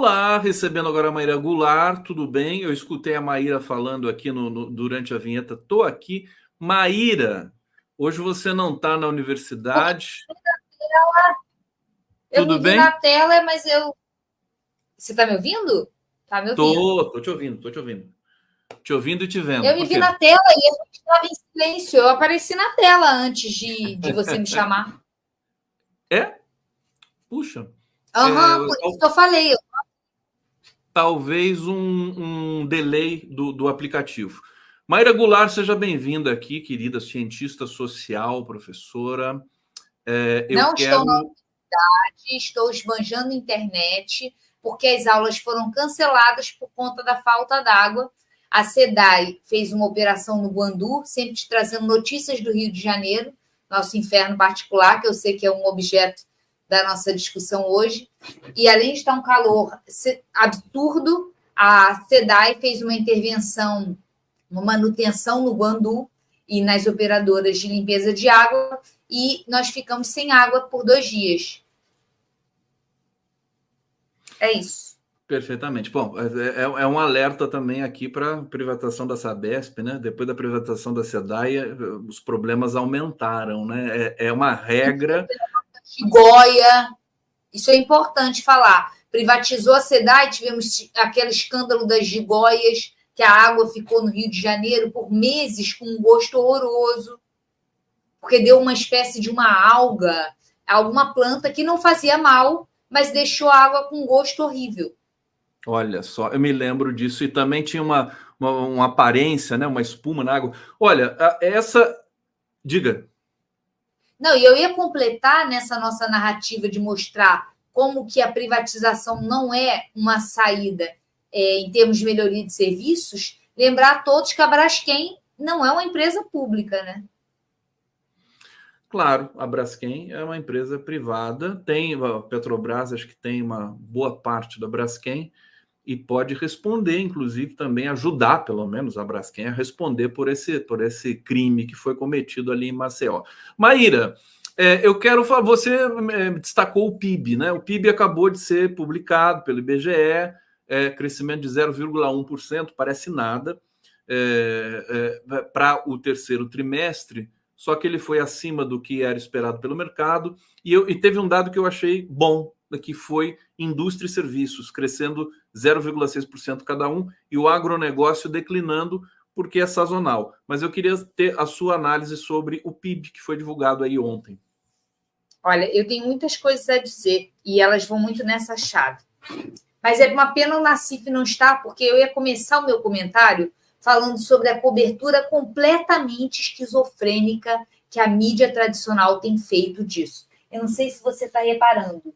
Olá, recebendo agora a Maíra Goulart, tudo bem? Eu escutei a Maíra falando aqui durante a vinheta, estou aqui. Maíra, hoje você não está na universidade, Eu tudo me vi bem? na tela, mas eu. Você está me ouvindo? Tá me ouvindo. Tô te ouvindo, tô te ouvindo. Te ouvindo e te vendo. Eu me Por vi quê? na tela e a gente estava em silêncio. Eu apareci na tela antes de você me chamar. É? Puxa, é, Aham, por isso que eu falei. talvez um delay do aplicativo. Maíra Goulart, seja bem-vinda aqui, querida cientista social, professora. Eu Não estou na quero. universidade, estou esbanjando a internet, porque as aulas foram canceladas por conta da falta d'água. A SEDAI fez uma operação no Guandu, sempre te trazendo notícias do Rio de Janeiro, nosso inferno particular, que eu sei que é um objeto da nossa discussão hoje. E além de estar um calor absurdo, a SEDAI fez uma intervenção, uma manutenção no Guandu e nas operadoras de limpeza de água, e nós ficamos sem água por 2 dias. É isso. Perfeitamente. Bom, é um alerta também aqui para a privatização da Sabesp, né? Depois da privatização da SEDAI, os problemas aumentaram, né? É uma regra. Goia, isso é importante falar. Privatizou a SEDAI, tivemos aquele escândalo das gigóias, que a água ficou no Rio de Janeiro por meses com um gosto horroroso, porque deu uma espécie de uma alga, alguma planta que não fazia mal, mas deixou a água com um gosto horrível. Olha só, eu me lembro disso e também tinha uma aparência, né? Uma espuma na água. Olha, essa. Diga. Não, e eu ia completar nessa nossa narrativa de mostrar como que a privatização não é uma saída em termos de melhoria de serviços, lembrar a todos que a Braskem não é uma empresa pública, né? Claro, a Braskem é uma empresa privada, tem a Petrobras, acho que tem uma boa parte da Braskem, e pode responder, inclusive, também ajudar, pelo menos, a Braskem a responder por esse crime que foi cometido ali em Maceió. Maíra, eu quero falar, você destacou o PIB, né? O PIB acabou de ser publicado pelo IBGE, crescimento de 0,1%, parece nada, para o terceiro trimestre, só que ele foi acima do que era esperado pelo mercado, e teve um dado que eu achei bom, que foi indústria e serviços, crescendo 0,6% cada um, e o agronegócio declinando, porque é sazonal. Mas eu queria ter a sua análise sobre o PIB que foi divulgado aí ontem. Olha, eu tenho muitas coisas a dizer e elas vão muito nessa chave. Mas é uma pena o Nassif não estar, porque eu ia começar o meu comentário falando sobre a cobertura completamente esquizofrênica que a mídia tradicional tem feito disso. Eu não sei se você está reparando,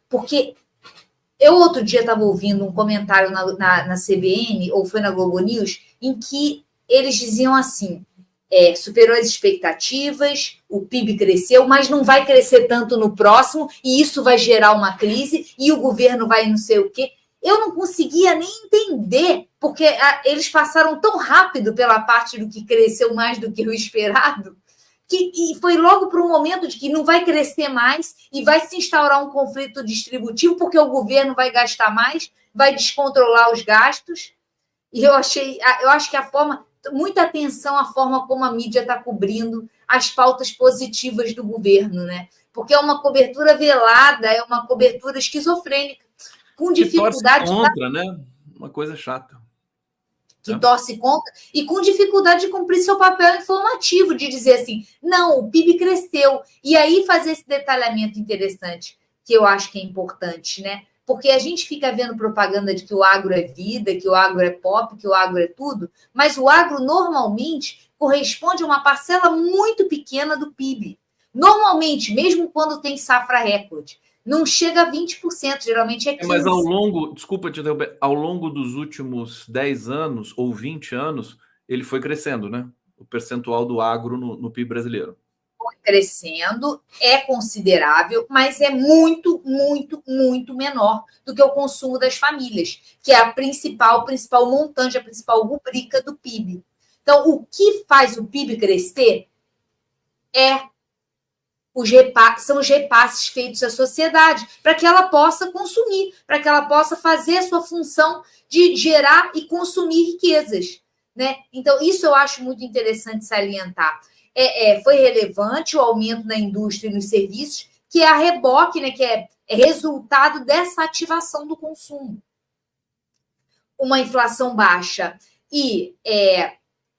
porque eu outro dia estava ouvindo um comentário na CBN, ou foi na Globo News, em que eles diziam assim: superou as expectativas, o PIB cresceu, mas não vai crescer tanto no próximo, e isso vai gerar uma crise, e o governo vai não sei o quê. Eu não conseguia nem entender, porque eles passaram tão rápido pela parte do que cresceu mais do que o esperado, e foi logo para um momento de que não vai crescer mais e vai se instaurar um conflito distributivo, porque o governo vai gastar mais, vai descontrolar os gastos. E eu acho que a forma, muita atenção à forma como a mídia está cobrindo as pautas positivas do governo, né? Porque é uma cobertura velada, é uma cobertura esquizofrênica, com Que torce dificuldade contra, né? Uma coisa chata. que Né? torce contra e com dificuldade de cumprir seu papel informativo, de dizer assim, não, o PIB cresceu. E aí fazer esse detalhamento interessante, que eu acho que é importante, né? Porque a gente fica vendo propaganda de que o agro é vida, que o agro é pop, que o agro é tudo, mas o agro normalmente corresponde a uma parcela muito pequena do PIB. Normalmente, mesmo quando tem safra recorde, não chega a 20%, geralmente é Mas 15%. desculpa te interromper, ao longo dos últimos 10 anos ou 20 anos, ele foi crescendo, né? O percentual do agro no PIB brasileiro. Crescendo, é considerável, mas é muito, muito, muito menor do que o consumo das famílias, que é a principal montante, a principal rubrica do PIB. Então, o que faz o PIB crescer é são os repasses feitos à sociedade, para que ela possa consumir, para que ela possa fazer a sua função de gerar e consumir riquezas, né? Então, isso eu acho muito interessante salientar. Foi relevante o aumento na indústria e nos serviços, que é a reboque, né, que é resultado dessa ativação do consumo. Uma inflação baixa e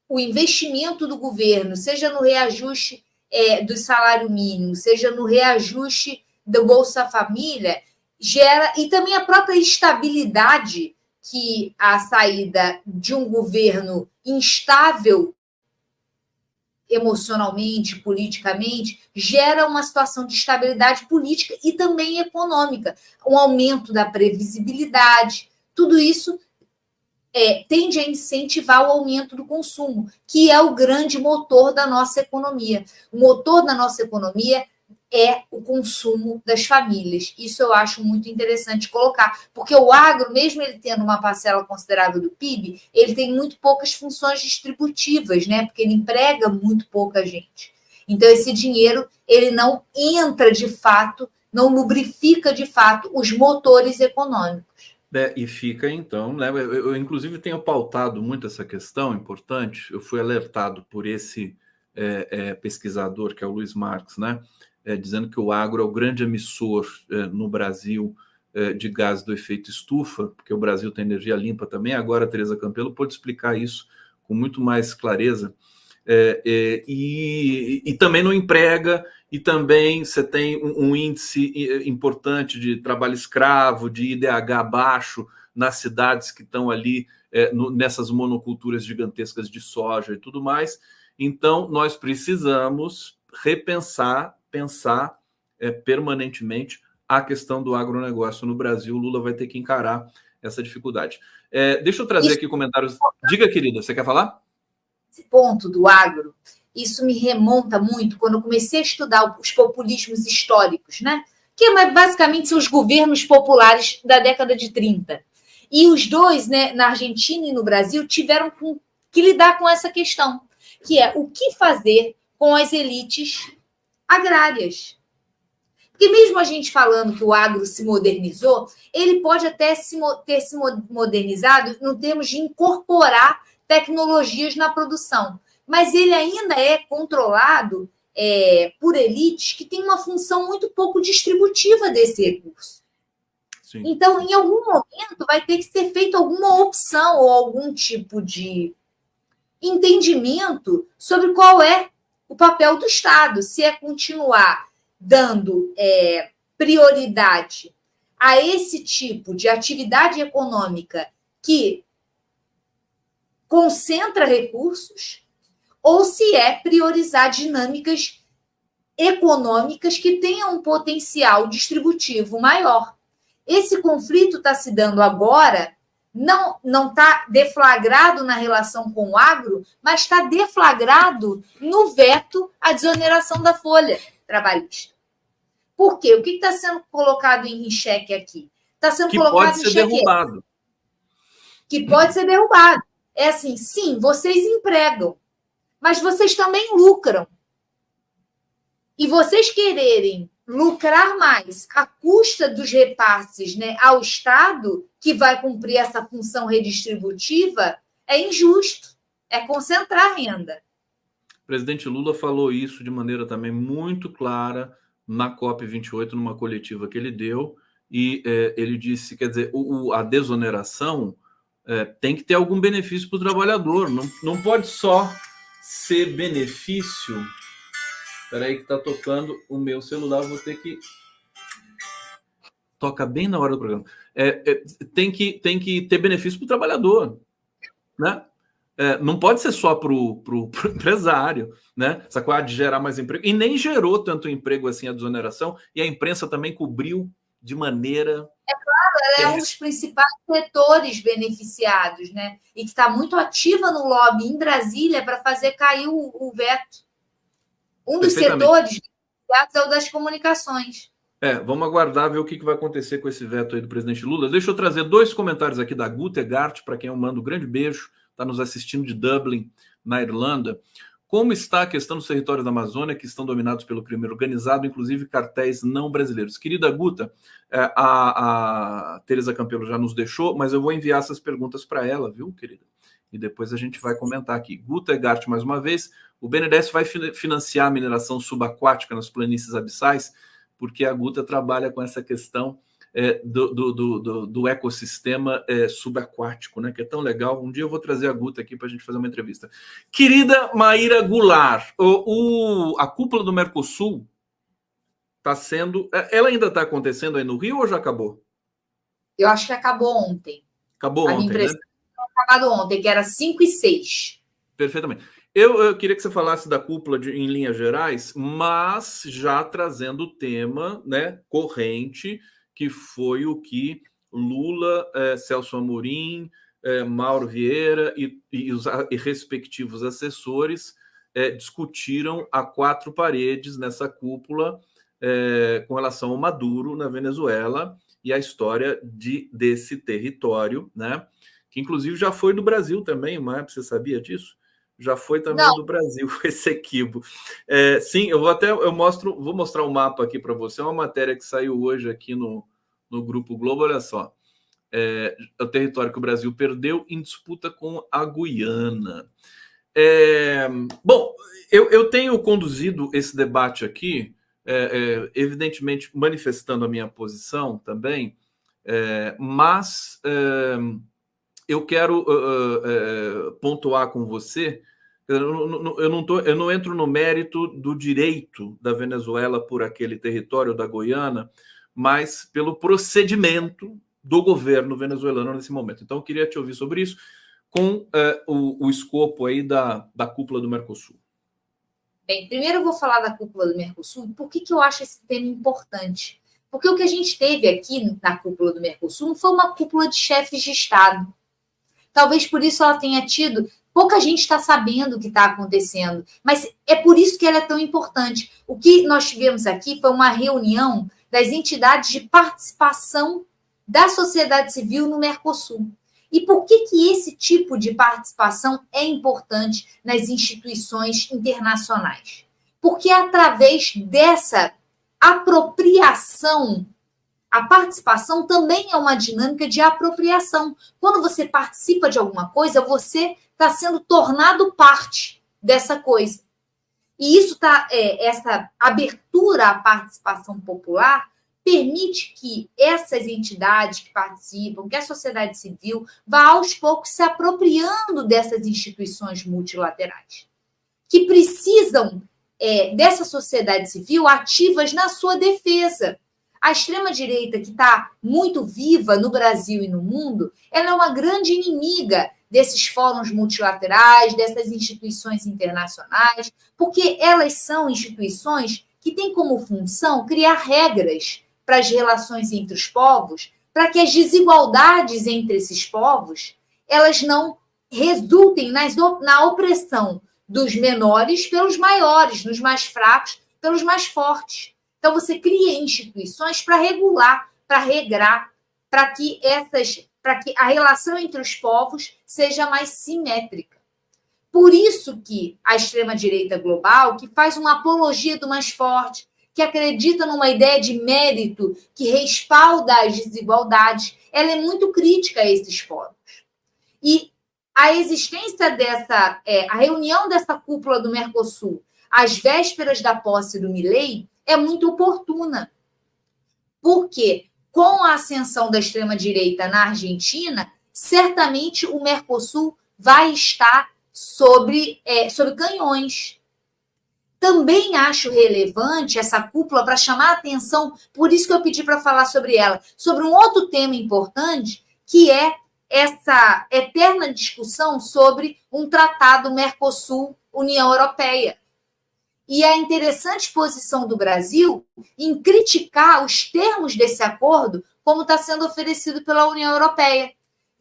o investimento do governo, seja no reajuste do salário mínimo, seja no reajuste do Bolsa Família, gera, e também a própria estabilidade que a saída de um governo instável emocionalmente, politicamente, gera uma situação de estabilidade política e também econômica, um aumento da previsibilidade, tudo isso tende a incentivar o aumento do consumo, que é o grande motor da nossa economia. O motor da nossa economia é o consumo das famílias. Isso eu acho muito interessante colocar, porque o agro, mesmo ele tendo uma parcela considerável do PIB, ele tem muito poucas funções distributivas, né? Porque ele emprega muito pouca gente. Então, esse dinheiro, ele não entra de fato, não lubrifica de fato os motores econômicos. E fica, então, né? Eu, inclusive, tenho pautado muito essa questão importante. Eu fui alertado por esse pesquisador, que é o Luiz Marx, né? Dizendo que o agro é o grande emissor no Brasil de gases do efeito estufa, porque o Brasil tem energia limpa também. Agora, a Tereza Campelo pode explicar isso com muito mais clareza. E também não emprega, e também você tem um índice importante de trabalho escravo, de IDH baixo nas cidades que estão ali nessas monoculturas gigantescas de soja e tudo mais. Então, nós precisamos pensar permanentemente a questão do agronegócio no Brasil. O Lula vai ter que encarar essa dificuldade. Deixa eu trazer aqui comentários. Diga, querida, você quer falar? Esse ponto do agro, isso me remonta muito quando eu comecei a estudar os populismos históricos, né? Que basicamente são os governos populares da década de 30. E os dois, né, na Argentina e no Brasil, tiveram que lidar com essa questão, que é o que fazer com as elites agrárias. Porque mesmo a gente falando que o agro se modernizou, ele pode até ter se modernizado no termos de incorporar tecnologias na produção, mas ele ainda é controlado por elites que têm uma função muito pouco distributiva desse recurso. Sim. Então, em algum momento, vai ter que ser feita alguma opção ou algum tipo de entendimento sobre qual é o papel do Estado, se é continuar dando prioridade a esse tipo de atividade econômica que concentra recursos, ou se é priorizar dinâmicas econômicas que tenham um potencial distributivo maior. Esse conflito está se dando agora, não está deflagrado na relação com o agro, mas está deflagrado no veto à desoneração da folha trabalhista. Por quê? O que está sendo colocado em xeque aqui? Está sendo colocado em xeque. Que pode ser derrubado. Que pode ser derrubado. É assim, sim, vocês empregam, mas vocês também lucram. E vocês quererem lucrar mais à custa dos repasses, né, ao Estado, que vai cumprir essa função redistributiva, é injusto. É concentrar renda. O presidente Lula falou isso de maneira também muito clara na COP28, numa coletiva que ele deu, e ele disse, quer dizer, a desoneração tem que ter algum benefício para o trabalhador, não pode só ser benefício. Espera aí que está tocando o meu celular, vou ter que... Toca bem na hora do programa. Tem que ter benefício para o trabalhador, né? Não pode ser só para o empresário, né? Essa coisa de gerar mais emprego. E nem gerou tanto emprego assim a desoneração, e a imprensa também cobriu de maneira... Ela é um dos principais setores beneficiados, né? E que está muito ativa no lobby em Brasília para fazer cair o veto. Um dos setores beneficiados é o das comunicações. Vamos aguardar ver o que vai acontecer com esse veto aí do presidente Lula. Deixa eu trazer 2 comentários aqui da Gutegart, para quem eu mando um grande beijo, está nos assistindo de Dublin, na Irlanda. Como está a questão dos territórios da Amazônia, que estão dominados pelo crime organizado, inclusive cartéis não brasileiros? Querida Guta, a Teresa Campelo já nos deixou, mas eu vou enviar essas perguntas para ela, viu, querida? E depois a gente vai comentar aqui. Guta Egart, mais uma vez, o BNDES vai financiar a mineração subaquática nas planícies abissais, porque a Guta trabalha com essa questão do ecossistema subaquático, né? Que é tão legal. Um dia eu vou trazer a Guta aqui para a gente fazer uma entrevista. Querida Maíra Goulart, a cúpula do Mercosul está sendo... Ela ainda está acontecendo aí no Rio ou já acabou? Eu acho que acabou ontem. Acabou ontem, né? Acabado ontem, que era 5 e 6. Perfeitamente. Eu queria que você falasse da cúpula em linhas gerais, mas já trazendo o tema, né, corrente, que foi o que Lula, Celso Amorim, Mauro Vieira e os respectivos assessores discutiram a quatro paredes nessa cúpula com relação ao Maduro na Venezuela e a história desse território, né? Que inclusive já foi do Brasil também, mas você sabia disso? Já foi também do Brasil esse equibo. Sim, vou mostrar um mapa aqui para você, uma matéria que saiu hoje aqui no Grupo Globo, olha só. O território que o Brasil perdeu em disputa com a Guiana. Bom, eu tenho conduzido esse debate aqui, evidentemente manifestando a minha posição também, mas eu quero pontuar com você. Eu não entro no mérito do direito da Venezuela por aquele território da Guiana, mas pelo procedimento do governo venezuelano nesse momento. Então, eu queria te ouvir sobre isso com o escopo aí da cúpula do Mercosul. Bem, primeiro eu vou falar da cúpula do Mercosul. Por que eu acho esse tema importante? Porque o que a gente teve aqui na cúpula do Mercosul não foi uma cúpula de chefes de Estado. Talvez por isso ela tenha tido... Pouca gente está sabendo o que está acontecendo, mas é por isso que ela é tão importante. O que nós tivemos aqui foi uma reunião das entidades de participação da sociedade civil no Mercosul. E por que esse tipo de participação é importante nas instituições internacionais? Porque através dessa apropriação, a participação também é uma dinâmica de apropriação. Quando você participa de alguma coisa, você está sendo tornado parte dessa coisa. E isso essa abertura à participação popular permite que essas entidades que participam, que a sociedade civil, vá aos poucos se apropriando dessas instituições multilaterais, que precisam dessa sociedade civil ativas na sua defesa. A extrema-direita, que está muito viva no Brasil e no mundo, ela é uma grande inimiga desses fóruns multilaterais, dessas instituições internacionais, porque elas são instituições que têm como função criar regras para as relações entre os povos, para que as desigualdades entre esses povos elas não resultem na opressão dos menores pelos maiores, dos mais fracos pelos mais fortes. Então, você cria instituições para regular, para regrar, para que a relação entre os povos seja mais simétrica. Por isso que a extrema-direita global, que faz uma apologia do mais forte, que acredita numa ideia de mérito, que respalda as desigualdades, ela é muito crítica a esses povos. E a existência a reunião dessa cúpula do Mercosul, às vésperas da posse do Milei, é muito oportuna. Porque, com a ascensão da extrema-direita na Argentina, certamente o Mercosul vai estar sobre canhões. Também acho relevante essa cúpula para chamar a atenção, por isso que eu pedi para falar sobre ela, sobre um outro tema importante, que é essa eterna discussão sobre um tratado Mercosul-União Europeia. E a interessante posição do Brasil em criticar os termos desse acordo, como está sendo oferecido pela União Europeia,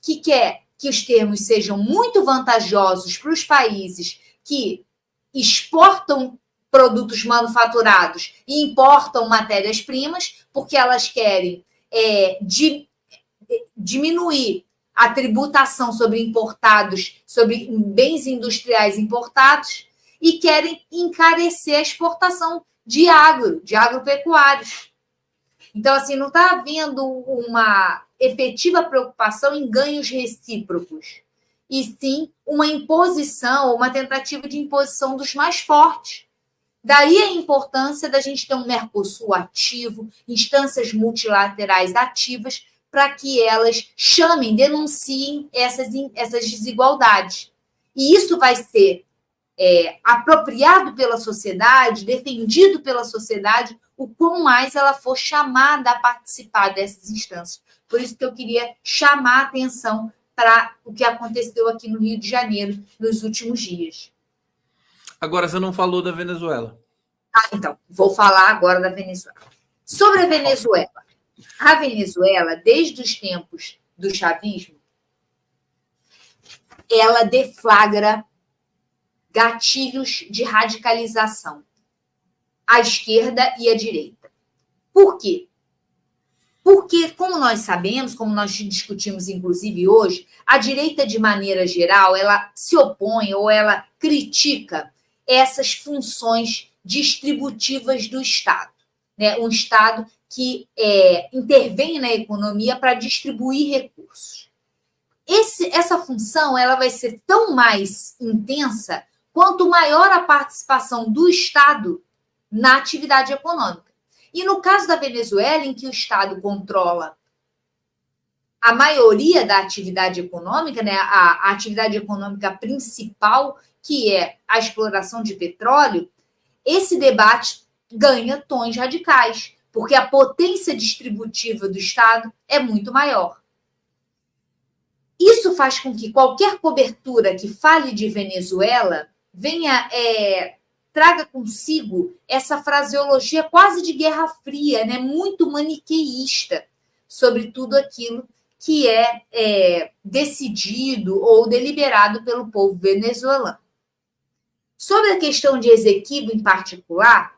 que quer que os termos sejam muito vantajosos para os países que exportam produtos manufaturados e importam matérias-primas, porque elas querem diminuir a tributação sobre bens industriais importados, e querem encarecer a exportação de agropecuários. Então, assim, não está havendo uma efetiva preocupação em ganhos recíprocos, e sim uma imposição, uma tentativa de imposição dos mais fortes. Daí a importância da gente ter um Mercosul ativo, instâncias multilaterais ativas, para que elas chamem, denunciem essas desigualdades. E isso vai ser apropriado pela sociedade, defendido pela sociedade, o quão mais ela for chamada a participar dessas instâncias. Por isso que eu queria chamar a atenção para o que aconteceu aqui no Rio de Janeiro nos últimos dias. Agora, você não falou da Venezuela. Então, vou falar agora da Venezuela. Sobre a Venezuela. A Venezuela, desde os tempos do chavismo, ela deflagra gatilhos de radicalização à esquerda e à direita. Por quê? Porque, como nós sabemos, como nós discutimos inclusive hoje, a direita, de maneira geral, ela se opõe ou ela critica essas funções distributivas do Estado, né? Um Estado que intervém na economia para distribuir recursos. Essa função ela vai ser tão mais intensa quanto maior a participação do Estado na atividade econômica. E no caso da Venezuela, em que o Estado controla a maioria da atividade econômica, né, a atividade econômica principal, que é a exploração de petróleo, esse debate ganha tons radicais, porque a potência distributiva do Estado é muito maior. Isso faz com que qualquer cobertura que fale de Venezuela traga consigo essa fraseologia quase de Guerra Fria, né? Muito maniqueísta sobre tudo aquilo que é decidido ou deliberado pelo povo venezuelano. Sobre a questão de Esequibo em particular,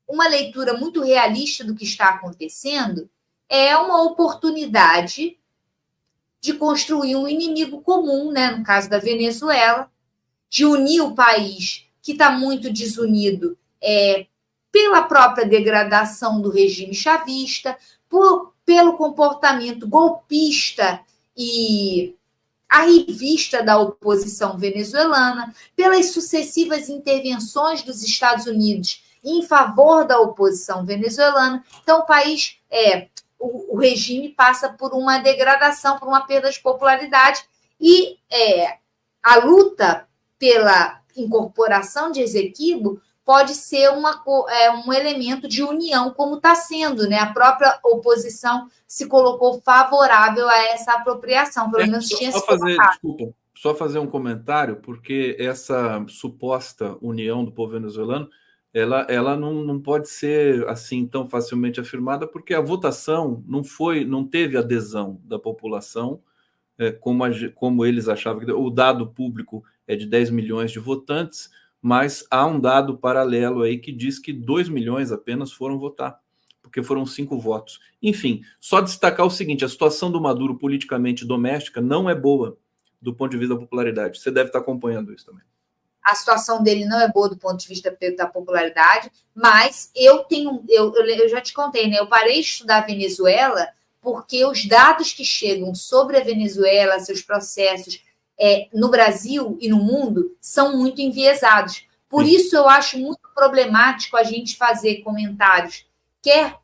uma leitura muito realista do que está acontecendo é uma oportunidade de construir um inimigo comum, né? No caso da Venezuela, de unir o país, que está muito desunido pela própria degradação do regime chavista, pelo comportamento golpista e arrivista da oposição venezuelana, pelas sucessivas intervenções dos Estados Unidos em favor da oposição venezuelana. Então, o país, o regime passa por uma degradação, por uma perda de popularidade, e a luta pela incorporação de Esequibo pode ser um elemento de união, como está sendo, né? A própria oposição se colocou favorável a essa apropriação, pelo menos tinha se colocado. Desculpa, só fazer um comentário, porque essa suposta união do povo venezuelano, ela não pode ser assim tão facilmente afirmada, porque a votação não teve adesão da população, como eles achavam. O dado público é de 10 milhões de votantes, mas há um dado paralelo aí que diz que 2 milhões apenas foram votar, porque foram 5 votos. Enfim, só destacar o seguinte: a situação do Maduro politicamente doméstica não é boa do ponto de vista da popularidade. Você deve estar acompanhando isso também. A situação dele não é boa do ponto de vista da popularidade, mas eu já te contei, né? Eu parei de estudar a Venezuela porque os dados que chegam sobre a Venezuela, seus processos no Brasil e no mundo, são muito enviesados. Por isso, eu acho muito problemático a gente fazer comentários, quer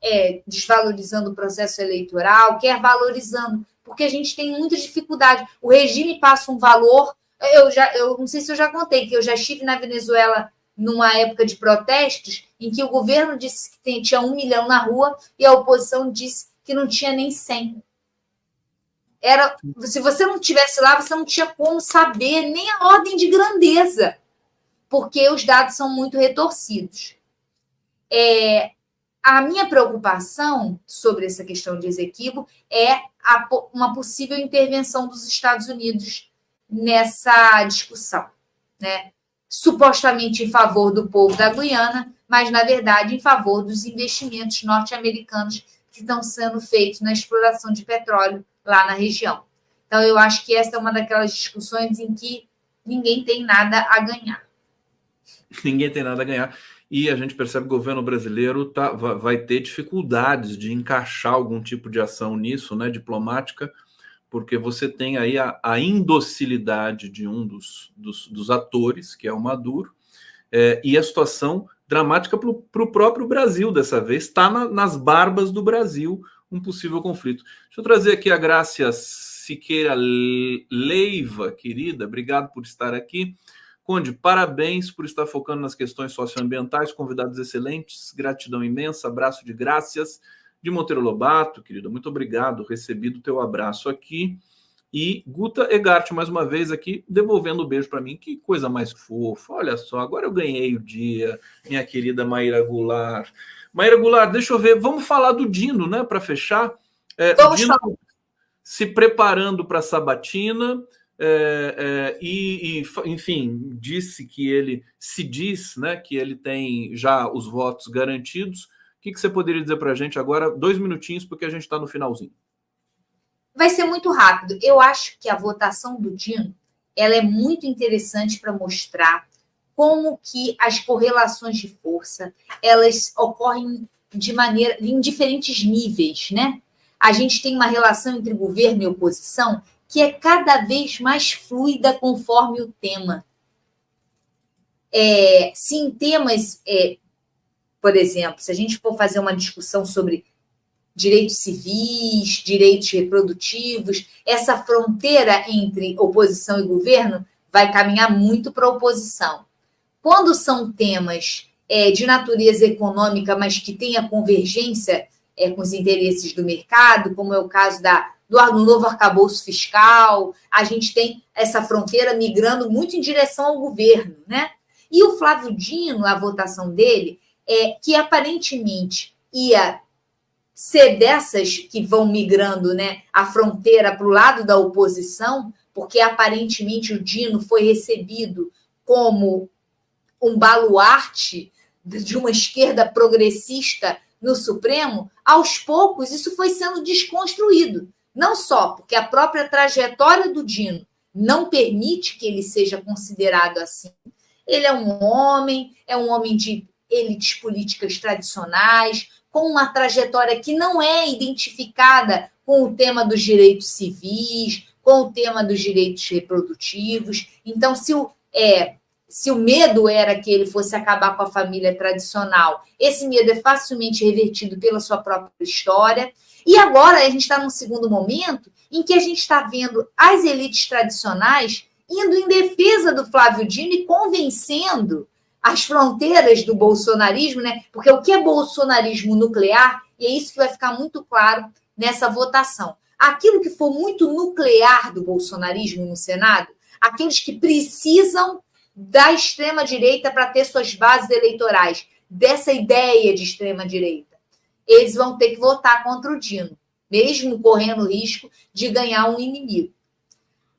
desvalorizando o processo eleitoral, quer valorizando, porque a gente tem muita dificuldade. O regime passa um valor. Eu não sei se eu já contei, que eu já estive na Venezuela numa época de protestos, em que o governo disse que tinha 1 milhão na rua e a oposição disse que não tinha nem 100. Se você não estivesse lá, você não tinha como saber nem a ordem de grandeza, porque os dados são muito retorcidos. A minha preocupação sobre essa questão de Esequibo é uma possível intervenção dos Estados Unidos nessa discussão, né? Supostamente em favor do povo da Guiana, mas, na verdade, em favor dos investimentos norte-americanos que estão sendo feitos na exploração de petróleo lá na região. Então, eu acho que essa é uma daquelas discussões em que ninguém tem nada a ganhar. Ninguém tem nada a ganhar. E a gente percebe que o governo brasileiro vai ter dificuldades de encaixar algum tipo de ação nisso, né, diplomática, porque você tem aí a indocilidade de um dos atores, que é o Maduro, e a situação dramática para o próprio Brasil dessa vez, está nas barbas do Brasil um possível conflito. Deixa eu trazer aqui a Grácia Siqueira Leiva, querida, obrigado por estar aqui. Conde, parabéns por estar focando nas questões socioambientais, convidados excelentes, gratidão imensa, abraço de graças. De Monteiro Lobato, querida, muito obrigado, recebido o teu abraço aqui. E Guta Egart, mais uma vez aqui, devolvendo o beijo para mim. Que coisa mais fofa, olha só, agora eu ganhei o dia, minha querida Maíra Goulart. Maíra Goulart, deixa eu ver, vamos falar do Dino, né, para fechar. Vamos Dino falar. Se preparando para a sabatina, enfim, disse que ele se diz, né, que ele tem já os votos garantidos. O que você poderia dizer para a gente agora? 2 minutinhos, porque a gente está no finalzinho. Vai ser muito rápido. Eu acho que a votação do Dino ela é muito interessante para mostrar como que as correlações de força elas ocorrem em diferentes níveis, né? A gente tem uma relação entre governo e oposição que é cada vez mais fluida conforme o tema. Se em temas, por exemplo, se a gente for fazer uma discussão sobre direitos civis, direitos reprodutivos, essa fronteira entre oposição e governo vai caminhar muito para a oposição. Quando são temas de natureza econômica, mas que têm a convergência com os interesses do mercado, como é o caso do novo arcabouço fiscal, a gente tem essa fronteira migrando muito em direção ao governo, né? E o Flávio Dino, a votação dele, que aparentemente ia ser dessas que vão migrando, né, a fronteira para o lado da oposição, porque aparentemente o Dino foi recebido como um baluarte de uma esquerda progressista no Supremo. Aos poucos isso foi sendo desconstruído. Não só porque a própria trajetória do Dino não permite que ele seja considerado assim. Ele é um homem de elites políticas tradicionais, com uma trajetória que não é identificada com o tema dos direitos civis, com o tema dos direitos reprodutivos. Então, se o medo era que ele fosse acabar com a família tradicional, esse medo é facilmente revertido pela sua própria história. E agora a gente está num segundo momento em que a gente está vendo as elites tradicionais indo em defesa do Flávio Dino e convencendo as fronteiras do bolsonarismo, né? Porque o que é bolsonarismo nuclear, e é isso que vai ficar muito claro nessa votação. Aquilo que for muito nuclear do bolsonarismo no Senado, aqueles que precisam da extrema-direita para ter suas bases eleitorais, dessa ideia de extrema-direita, eles vão ter que votar contra o Dino, mesmo correndo o risco de ganhar um inimigo.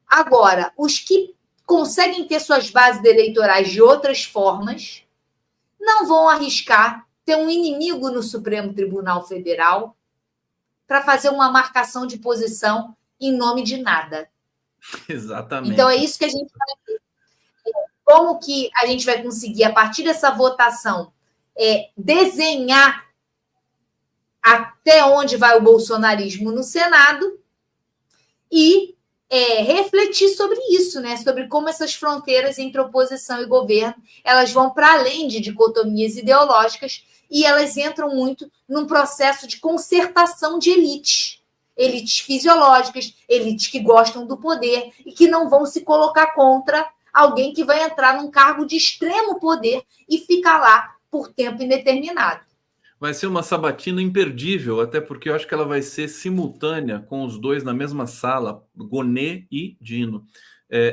Agora, os que conseguem ter suas bases eleitorais de outras formas, não vão arriscar ter um inimigo no Supremo Tribunal Federal para fazer uma marcação de posição em nome de nada. Exatamente. Então, é isso que a gente vai ver. Como que a gente vai conseguir, a partir dessa votação, desenhar até onde vai o bolsonarismo no Senado e refletir sobre isso, né? Sobre como essas fronteiras entre oposição e governo elas vão para além de dicotomias ideológicas e elas entram muito num processo de concertação de elites fisiológicas, elites que gostam do poder e que não vão se colocar contra alguém que vai entrar num cargo de extremo poder e ficar lá por tempo indeterminado. Vai ser uma sabatina imperdível, até porque eu acho que ela vai ser simultânea com os dois na mesma sala, Gonê e Dino,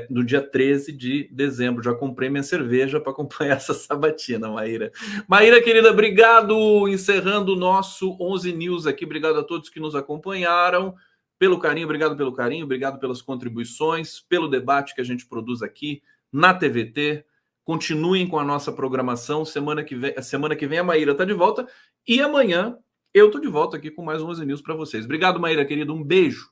no dia 13 de dezembro. Já comprei minha cerveja para acompanhar essa sabatina, Maíra. Maíra, querida, obrigado. Encerrando o nosso 11 News aqui. Obrigado a todos que nos acompanharam. Pelo carinho, obrigado pelas contribuições, pelo debate que a gente produz aqui na TVT. Continuem com a nossa programação. Semana que vem a Maíra está de volta. E amanhã eu estou de volta aqui com mais 11 News para vocês. Obrigado, Maíra, querido. Um beijo.